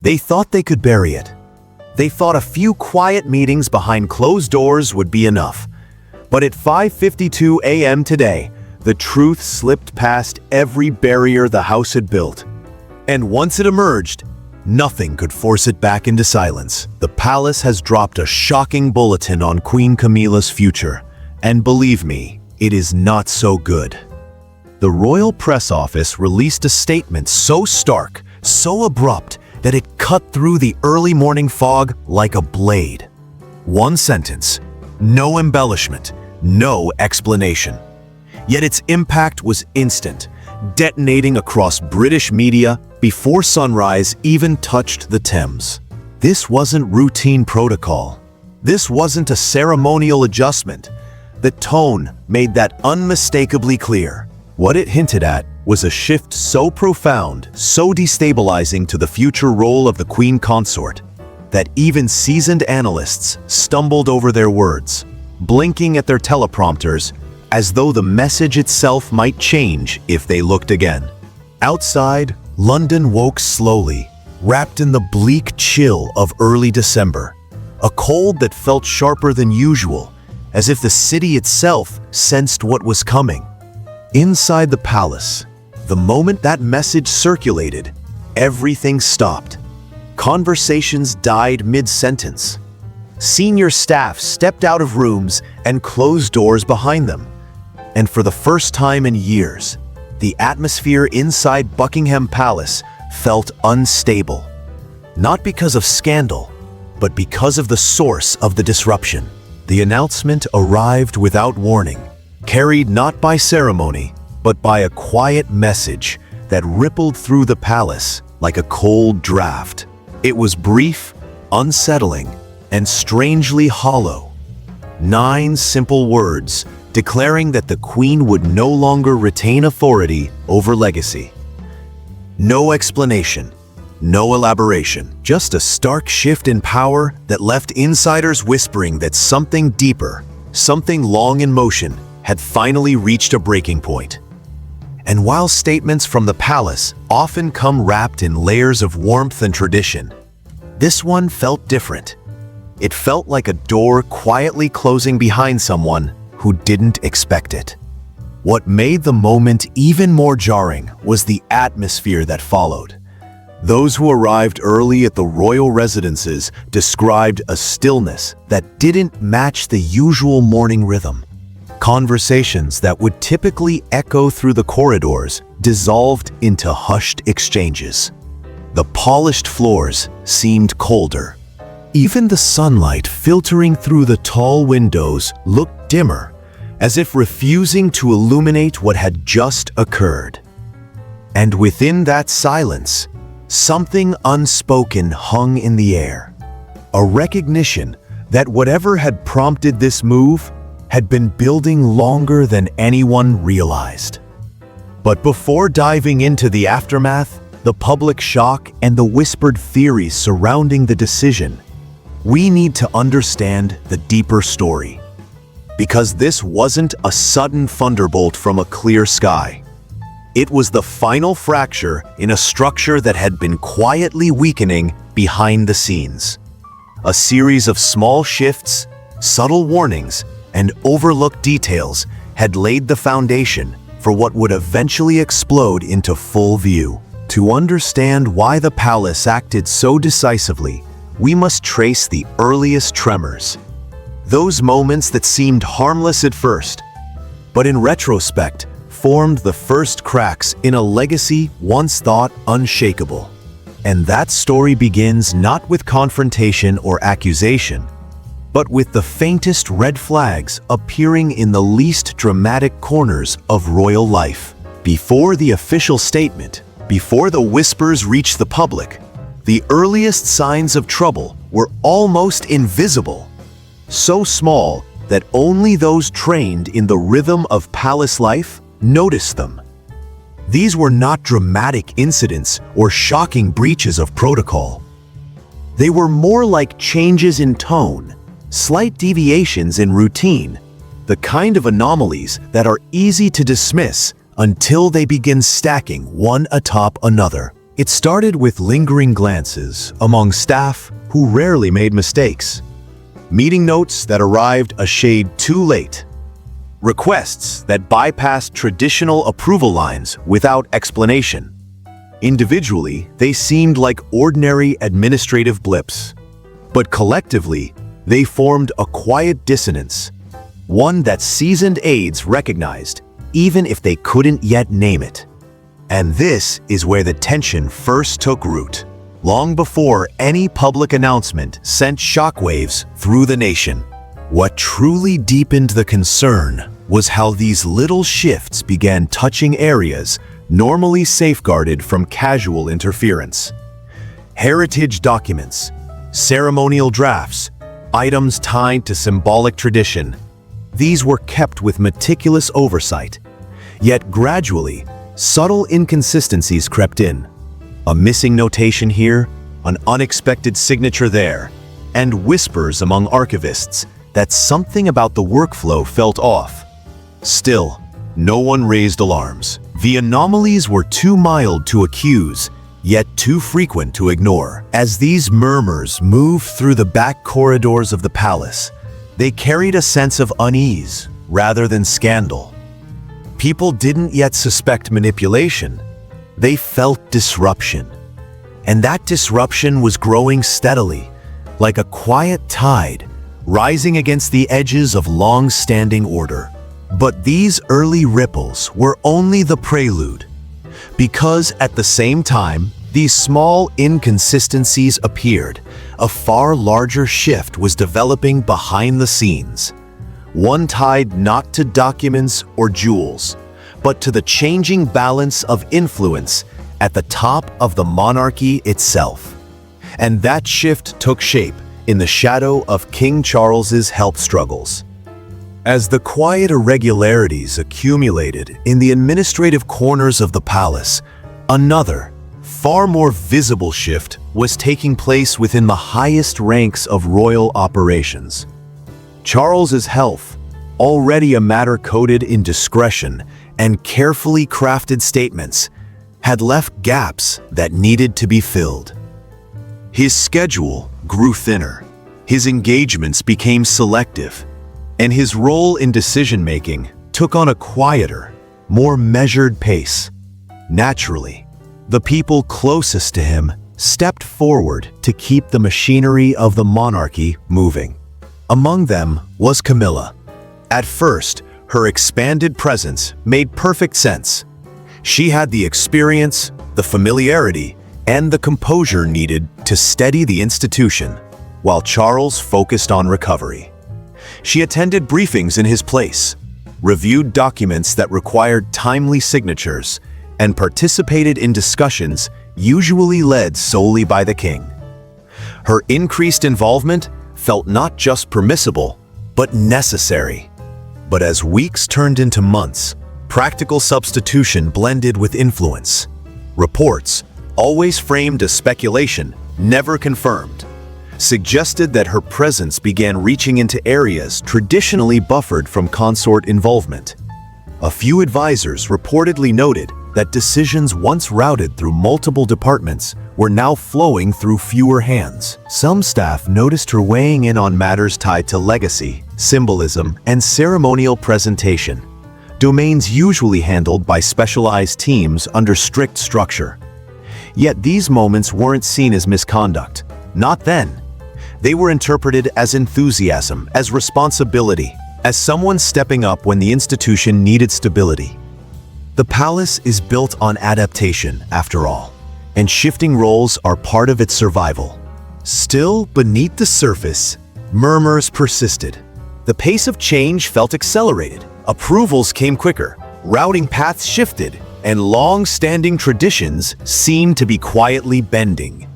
They thought they could bury it. They thought a few quiet meetings behind closed doors would be enough. But at 5:52 a.m. today, the truth slipped past every barrier the house had built. And once it emerged, nothing could force it back into silence. The palace has dropped a shocking bulletin on Queen Camilla's future. And believe me, it is not so good. The royal press office released a statement so stark, so abrupt, that it cut through the early morning fog like a blade. One sentence, no embellishment, no explanation. Yet its impact was instant, detonating across British media before sunrise even touched the Thames. This wasn't routine protocol. This wasn't a ceremonial adjustment. The tone made that unmistakably clear. What it hinted at was a shift so profound, so destabilizing to the future role of the Queen Consort, that even seasoned analysts stumbled over their words, blinking at their teleprompters as though the message itself might change if they looked again. Outside, London woke slowly, wrapped in the bleak chill of early December, a cold that felt sharper than usual, as if the city itself sensed what was coming. Inside the palace, the moment that message circulated, everything stopped. Conversations died mid-sentence. Senior staff stepped out of rooms and closed doors behind them. And for the first time in years, the atmosphere inside Buckingham Palace felt unstable. Not because of scandal, but because of the source of the disruption. The announcement arrived without warning, carried not by ceremony, but by a quiet message that rippled through the palace like a cold draft. It was brief, unsettling, and strangely hollow. 9 simple words declaring that the Queen would no longer retain authority over legacy. No explanation, no elaboration, just a stark shift in power that left insiders whispering that something deeper, something long in motion, had finally reached a breaking point. And while statements from the palace often come wrapped in layers of warmth and tradition, this one felt different. It felt like a door quietly closing behind someone who didn't expect it. What made the moment even more jarring was the atmosphere that followed. Those who arrived early at the royal residences described a stillness that didn't match the usual morning rhythm. Conversations that would typically echo through the corridors dissolved into hushed exchanges. The polished floors seemed colder. Even the sunlight filtering through the tall windows looked dimmer, as if refusing to illuminate what had just occurred. And within that silence, something unspoken hung in the air. A recognition that whatever had prompted this move had been building longer than anyone realized. But before diving into the aftermath, the public shock, and the whispered theories surrounding the decision, we need to understand the deeper story. Because this wasn't a sudden thunderbolt from a clear sky. It was the final fracture in a structure that had been quietly weakening behind the scenes. A series of small shifts, subtle warnings, and overlooked details had laid the foundation for what would eventually explode into full view. To understand why the palace acted so decisively, we must trace the earliest tremors. Those moments that seemed harmless at first, but in retrospect, formed the first cracks in a legacy once thought unshakable. And that story begins not with confrontation or accusation, but with the faintest red flags appearing in the least dramatic corners of royal life. Before the official statement, before the whispers reached the public, the earliest signs of trouble were almost invisible, so small that only those trained in the rhythm of palace life noticed them. These were not dramatic incidents or shocking breaches of protocol. They were more like changes in tone, slight deviations in routine, the kind of anomalies that are easy to dismiss until they begin stacking one atop another. It started with lingering glances among staff who rarely made mistakes, meeting notes that arrived a shade too late, requests that bypassed traditional approval lines without explanation. Individually, they seemed like ordinary administrative blips, but collectively, they formed a quiet dissonance, one that seasoned aides recognized, even if they couldn't yet name it. And this is where the tension first took root, long before any public announcement sent shockwaves through the nation. What truly deepened the concern was how these little shifts began touching areas normally safeguarded from casual interference. Heritage documents, ceremonial drafts, items tied to symbolic tradition. These were kept with meticulous oversight. Yet gradually, subtle inconsistencies crept in. A missing notation here, an unexpected signature there, and whispers among archivists that something about the workflow felt off. Still, no one raised alarms. The anomalies were too mild to accuse, yet too frequent to ignore. As these murmurs moved through the back corridors of the palace, they carried a sense of unease rather than scandal. People didn't yet suspect manipulation. They felt disruption. And that disruption was growing steadily, like a quiet tide, rising against the edges of long-standing order. But these early ripples were only the prelude, because at the same time, these small inconsistencies appeared, a far larger shift was developing behind the scenes. One tied not to documents or jewels, but to the changing balance of influence at the top of the monarchy itself. And that shift took shape in the shadow of King Charles's health struggles. As the quiet irregularities accumulated in the administrative corners of the palace, another, far more visible shift was taking place within the highest ranks of royal operations. Charles's health, already a matter coded in discretion and carefully crafted statements, had left gaps that needed to be filled. His schedule grew thinner, his engagements became selective, and his role in decision-making took on a quieter, more measured pace. Naturally, the people closest to him stepped forward to keep the machinery of the monarchy moving. Among them was Camilla. At first, her expanded presence made perfect sense. She had the experience, the familiarity, and the composure needed to steady the institution, while Charles focused on recovery. She attended briefings in his place, reviewed documents that required timely signatures, and participated in discussions usually led solely by the king. Her increased involvement felt not just permissible, but necessary. But as weeks turned into months, practical substitution blended with influence. Reports, always framed as speculation, never confirmed, suggested that her presence began reaching into areas traditionally buffered from consort involvement. A few advisors reportedly noted that decisions once routed through multiple departments were now flowing through fewer hands. Some staff noticed her weighing in on matters tied to legacy, symbolism, and ceremonial presentation, domains usually handled by specialized teams under strict structure. Yet these moments weren't seen as misconduct. Not then. They were interpreted as enthusiasm, as responsibility, as someone stepping up when the institution needed stability. The palace is built on adaptation, after all, and shifting roles are part of its survival. Still, beneath the surface, murmurs persisted. The pace of change felt accelerated. Approvals came quicker, routing paths shifted, and long-standing traditions seemed to be quietly bending.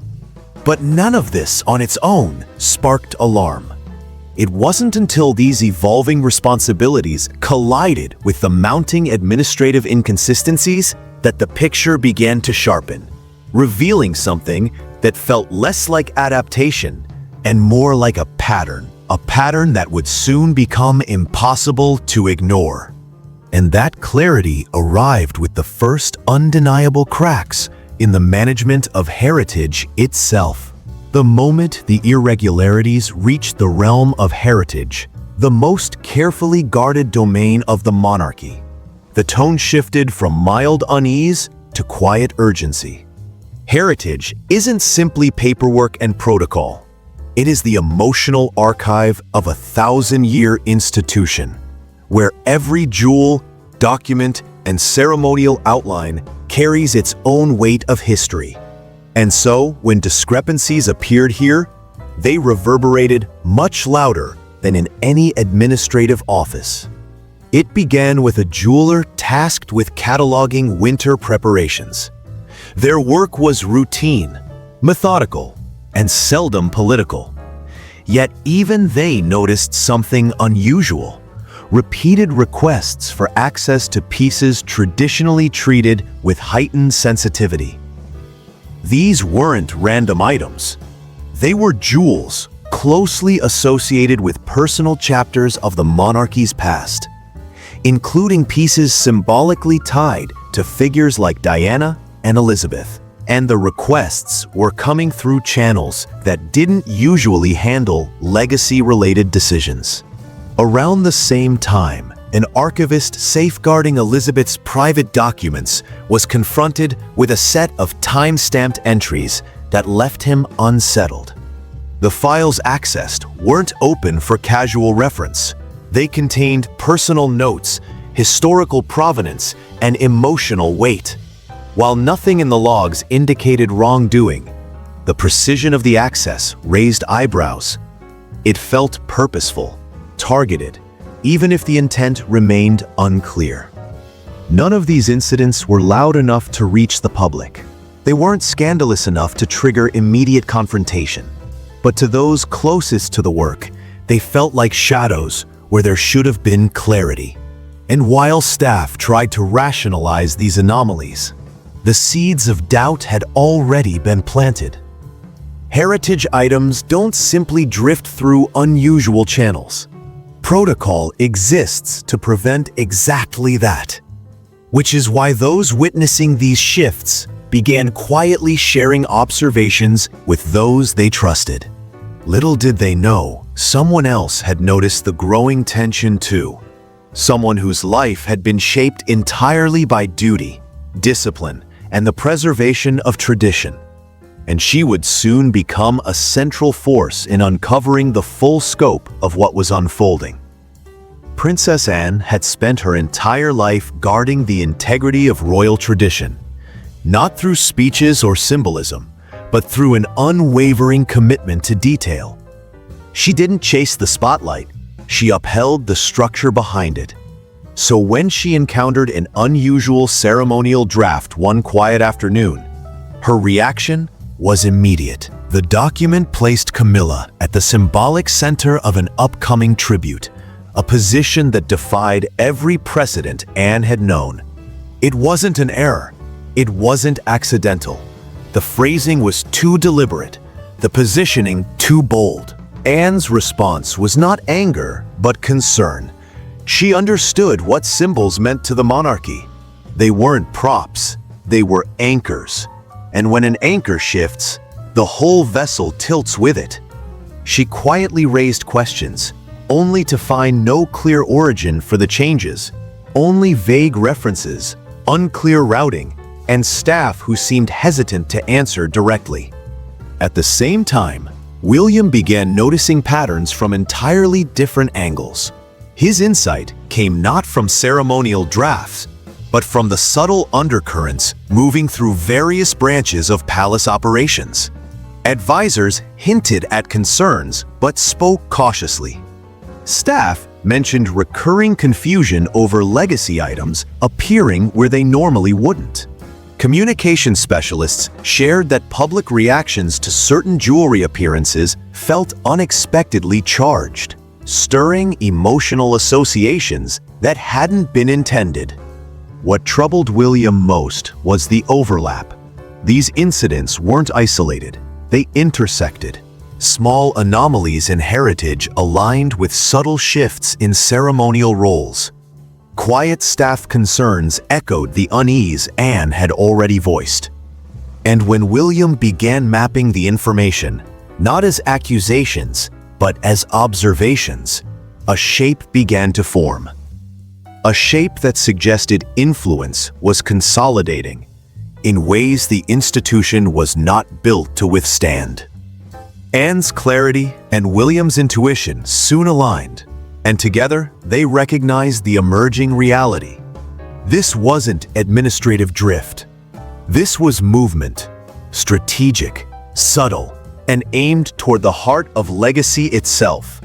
But none of this on its own sparked alarm. It wasn't until these evolving responsibilities collided with the mounting administrative inconsistencies that the picture began to sharpen, revealing something that felt less like adaptation and more like a pattern that would soon become impossible to ignore. And that clarity arrived with the first undeniable cracks in the management of heritage itself. The moment the irregularities reached the realm of heritage, the most carefully guarded domain of the monarchy, the tone shifted from mild unease to quiet urgency. Heritage isn't simply paperwork and protocol. It is the emotional archive of a 1,000-year institution, where every jewel, document, and ceremonial outline carries its own weight of history. And so, when discrepancies appeared here, they reverberated much louder than in any administrative office. It began with a jeweler tasked with cataloging winter preparations. Their work was routine, methodical, and seldom political. Yet even they noticed something unusual: repeated requests for access to pieces traditionally treated with heightened sensitivity. These weren't random items. They were jewels closely associated with personal chapters of the monarchy's past, including pieces symbolically tied to figures like Diana and Elizabeth. And the requests were coming through channels that didn't usually handle legacy-related decisions. Around the same time, an archivist safeguarding Elizabeth's private documents was confronted with a set of time-stamped entries that left him unsettled. The files accessed weren't open for casual reference. They contained personal notes, historical provenance, and emotional weight. While nothing in the logs indicated wrongdoing, the precision of the access raised eyebrows. It felt purposeful, targeted, even if the intent remained unclear. None of these incidents were loud enough to reach the public. They weren't scandalous enough to trigger immediate confrontation. But to those closest to the work, they felt like shadows where there should have been clarity. And while staff tried to rationalize these anomalies, the seeds of doubt had already been planted. Heritage items don't simply drift through unusual channels. Protocol exists to prevent exactly that, which is why those witnessing these shifts began quietly sharing observations with those they trusted. Little did they know, someone else had noticed the growing tension too. Someone whose life had been shaped entirely by duty, discipline, and the preservation of tradition. And she would soon become a central force in uncovering the full scope of what was unfolding. Princess Anne had spent her entire life guarding the integrity of royal tradition, not through speeches or symbolism, but through an unwavering commitment to detail. She didn't chase the spotlight, she upheld the structure behind it. So when she encountered an unusual ceremonial draft one quiet afternoon, her reaction was immediate. The document placed Camilla at the symbolic center of an upcoming tribute, a position that defied every precedent Anne had known. It wasn't an error. It wasn't accidental. The phrasing was too deliberate, the positioning too bold. Anne's response was not anger, but concern. She understood what symbols meant to the monarchy. They weren't props, they were anchors. And when an anchor shifts, the whole vessel tilts with it. She quietly raised questions, only to find no clear origin for the changes, only vague references, unclear routing, and staff who seemed hesitant to answer directly. At the same time, William began noticing patterns from entirely different angles. His insight came not from ceremonial drafts, but from the subtle undercurrents moving through various branches of palace operations. Advisors hinted at concerns, but spoke cautiously. Staff mentioned recurring confusion over legacy items appearing where they normally wouldn't. Communication specialists shared that public reactions to certain jewelry appearances felt unexpectedly charged, stirring emotional associations that hadn't been intended. What troubled William most was the overlap. These incidents weren't isolated, they intersected. Small anomalies in heritage aligned with subtle shifts in ceremonial roles. Quiet staff concerns echoed the unease Anne had already voiced. And when William began mapping the information, not as accusations, but as observations, a shape began to form. A shape that suggested influence was consolidating in ways the institution was not built to withstand. Anne's clarity and William's intuition soon aligned, and together they recognized the emerging reality. This wasn't administrative drift. This was movement, strategic, subtle, and aimed toward the heart of legacy itself.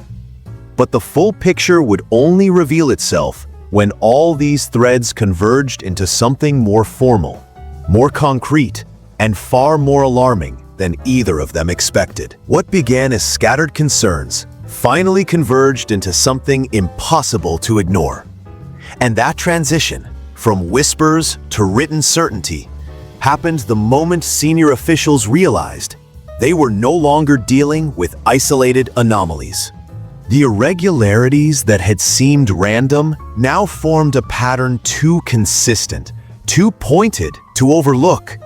But the full picture would only reveal itself when all these threads converged into something more formal, more concrete, and far more alarming than either of them expected. What began as scattered concerns finally converged into something impossible to ignore. And that transition, from whispers to written certainty, happened the moment senior officials realized they were no longer dealing with isolated anomalies. The irregularities that had seemed random now formed a pattern too consistent, too pointed to overlook.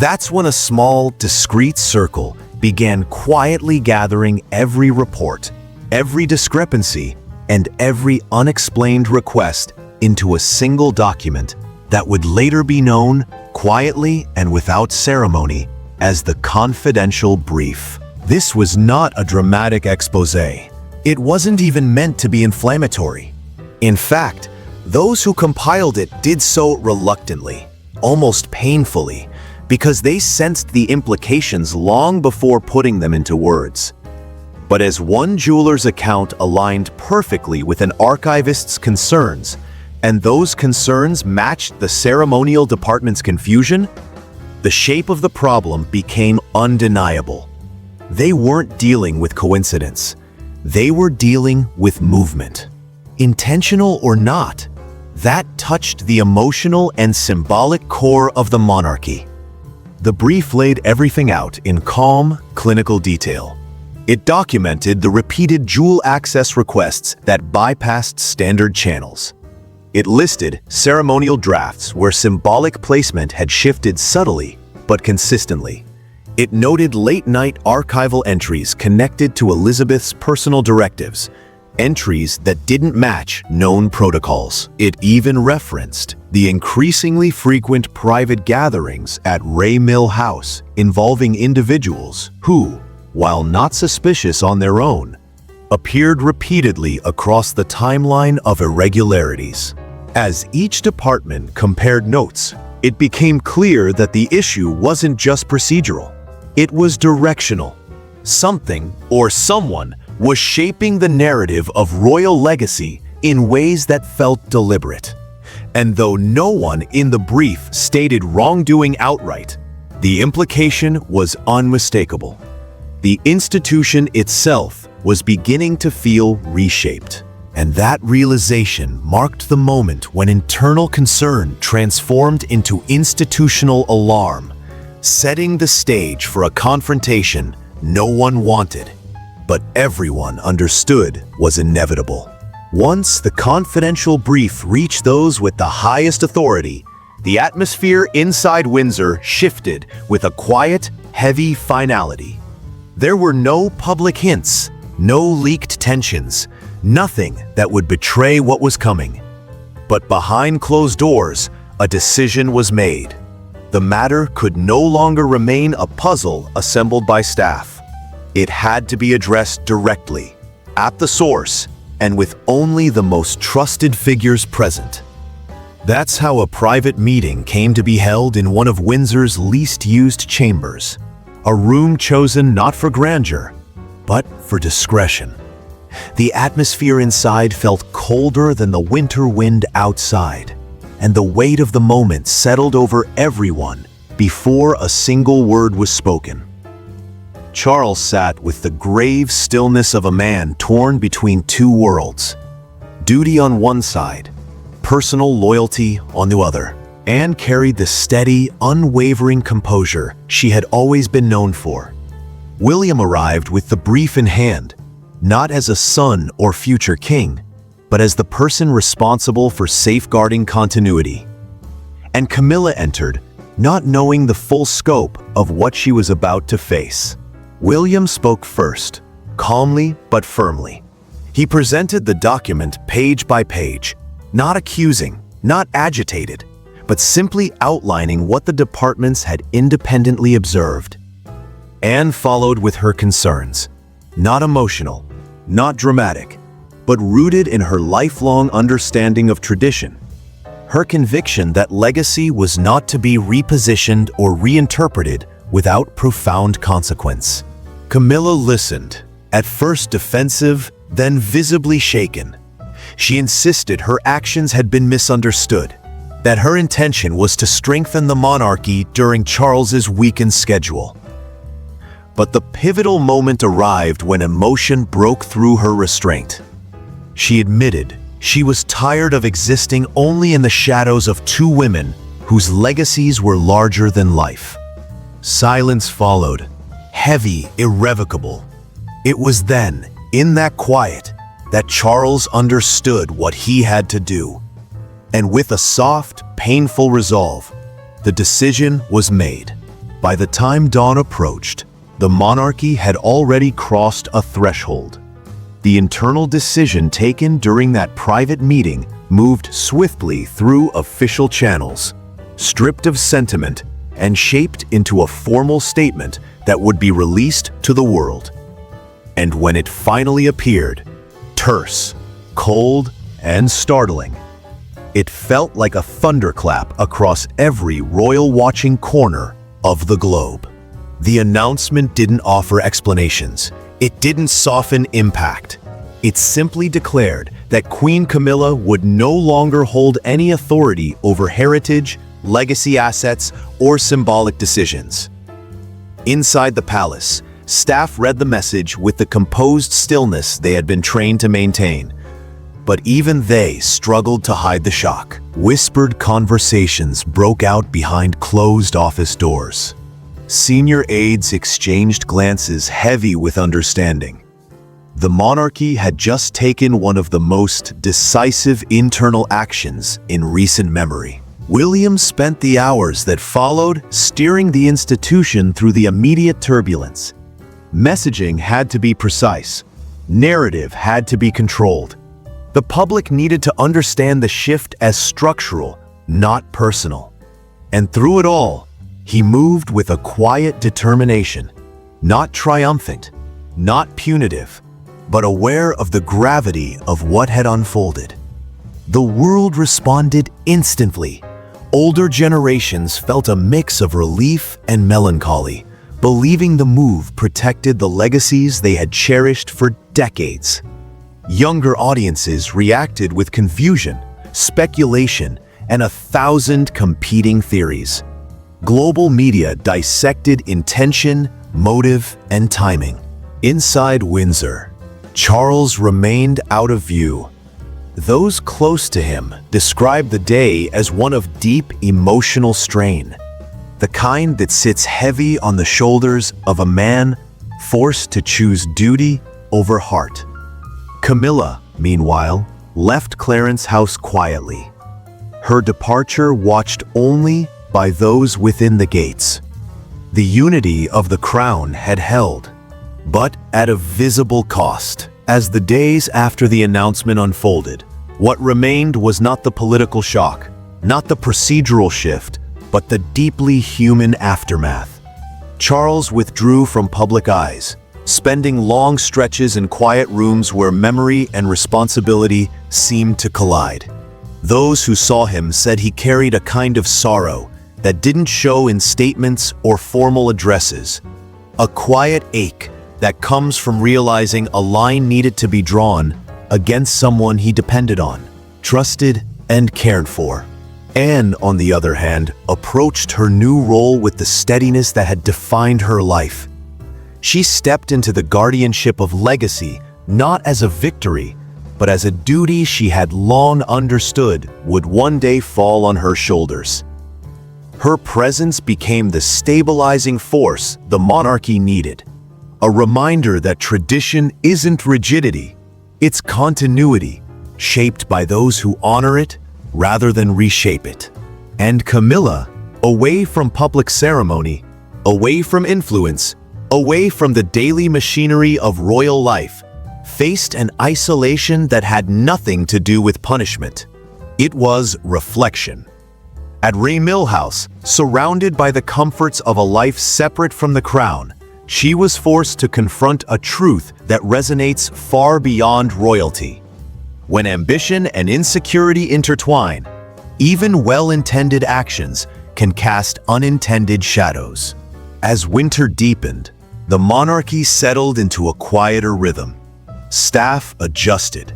That's when a small, discreet circle began quietly gathering every report, every discrepancy, and every unexplained request into a single document that would later be known, quietly and without ceremony, as the confidential brief. This was not a dramatic exposé. It wasn't even meant to be inflammatory. In fact, those who compiled it did so reluctantly, almost painfully, because they sensed the implications long before putting them into words. But as one jeweler's account aligned perfectly with an archivist's concerns, and those concerns matched the ceremonial department's confusion, the shape of the problem became undeniable. They weren't dealing with coincidence. They were dealing with movement. Intentional or not, that touched the emotional and symbolic core of the monarchy. The brief laid everything out in calm, clinical detail. It documented the repeated dual access requests that bypassed standard channels. It listed ceremonial drafts where symbolic placement had shifted subtly but consistently. It noted late-night archival entries connected to Elizabeth's personal directives, entries that didn't match known protocols. It even referenced the increasingly frequent private gatherings at Ray Mill House involving individuals who, while not suspicious on their own, appeared repeatedly across the timeline of irregularities. As each department compared notes, it became clear that the issue wasn't just procedural. It was directional. Something or someone was shaping the narrative of royal legacy in ways that felt deliberate. And though no one in the brief stated wrongdoing outright, the implication was unmistakable. The institution itself was beginning to feel reshaped. And that realization marked the moment when internal concern transformed into institutional alarm, setting the stage for a confrontation no one wanted, but everyone understood was inevitable. Once the confidential brief reached those with the highest authority, the atmosphere inside Windsor shifted with a quiet, heavy finality. There were no public hints, no leaked tensions, nothing that would betray what was coming. But behind closed doors, a decision was made. The matter could no longer remain a puzzle assembled by staff. It had to be addressed directly, at the source, and with only the most trusted figures present. That's how a private meeting came to be held in one of Windsor's least used chambers, a room chosen not for grandeur, but for discretion. The atmosphere inside felt colder than the winter wind outside, and the weight of the moment settled over everyone before a single word was spoken. Charles sat with the grave stillness of a man torn between two worlds. Duty on one side, personal loyalty on the other. Anne carried the steady, unwavering composure she had always been known for. William arrived with the brief in hand, not as a son or future king, but as the person responsible for safeguarding continuity. And Camilla entered, not knowing the full scope of what she was about to face. William spoke first, calmly but firmly. He presented the document page by page, not accusing, not agitated, but simply outlining what the departments had independently observed. Anne followed with her concerns, not emotional, not dramatic, but rooted in her lifelong understanding of tradition. Her conviction that legacy was not to be repositioned or reinterpreted without profound consequence. Camilla listened, at first defensive, then visibly shaken. She insisted her actions had been misunderstood, that her intention was to strengthen the monarchy during Charles's weakened schedule. But the pivotal moment arrived when emotion broke through her restraint. She admitted she was tired of existing only in the shadows of two women whose legacies were larger than life. Silence followed, heavy, irrevocable. It was then, in that quiet, that Charles understood what he had to do. And with a soft, painful resolve, the decision was made. By the time dawn approached, the monarchy had already crossed a threshold. The internal decision taken during that private meeting moved swiftly through official channels, stripped of sentiment, and shaped into a formal statement that would be released to the world. And when it finally appeared, terse, cold, and startling, it felt like a thunderclap across every royal watching corner of the globe. The announcement didn't offer explanations. It didn't soften impact. It simply declared that Queen Camilla would no longer hold any authority over heritage, legacy assets, or symbolic decisions. Inside the palace, staff read the message with the composed stillness they had been trained to maintain. But even they struggled to hide the shock. Whispered conversations broke out behind closed office doors. Senior aides exchanged glances heavy with understanding. The monarchy had just taken one of the most decisive internal actions in recent memory. William spent the hours that followed steering the institution through the immediate turbulence. Messaging had to be precise. Narrative had to be controlled. The public needed to understand the shift as structural, not personal. And through it all, he moved with a quiet determination, not triumphant, not punitive, but aware of the gravity of what had unfolded. The world responded instantly. Older generations felt a mix of relief and melancholy, believing the move protected the legacies they had cherished for decades. Younger audiences reacted with confusion, speculation, and 1,000 competing theories. Global media dissected intention, motive, and timing. Inside Windsor, Charles remained out of view. Those close to him described the day as one of deep emotional strain, the kind that sits heavy on the shoulders of a man forced to choose duty over heart. Camilla, meanwhile, left Clarence House quietly. Her departure watched only by those within the gates. The unity of the crown had held, but at a visible cost. As the days after the announcement unfolded, what remained was not the political shock, not the procedural shift, but the deeply human aftermath. Charles withdrew from public eyes, spending long stretches in quiet rooms where memory and responsibility seemed to collide. Those who saw him said he carried a kind of sorrow that didn't show in statements or formal addresses, a quiet ache that comes from realizing a line needed to be drawn against someone he depended on, trusted, and cared for. Anne, on the other hand, approached her new role with the steadiness that had defined her life. She stepped into the guardianship of legacy not as a victory, but as a duty she had long understood would one day fall on her shoulders. Her presence became the stabilizing force the monarchy needed, a reminder that tradition isn't rigidity, it's continuity, shaped by those who honor it rather than reshape it. And Camilla, away from public ceremony, away from influence, away from the daily machinery of royal life, faced an isolation that had nothing to do with punishment. It was reflection. At Ray Millhouse, surrounded by the comforts of a life separate from the crown, she was forced to confront a truth that resonates far beyond royalty. When ambition and insecurity intertwine, even well-intended actions can cast unintended shadows. As winter deepened, the monarchy settled into a quieter rhythm. Staff adjusted.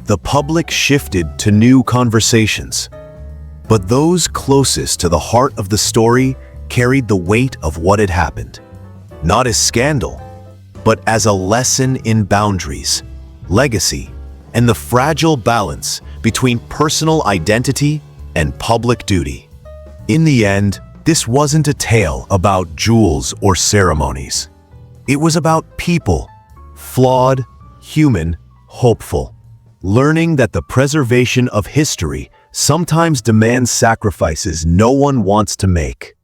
The public shifted to new conversations. But those closest to the heart of the story carried the weight of what had happened. Not as scandal, but as a lesson in boundaries, legacy, and the fragile balance between personal identity and public duty. In the end, this wasn't a tale about jewels or ceremonies. It was about people, flawed, human, hopeful, learning that the preservation of history sometimes demands sacrifices no one wants to make.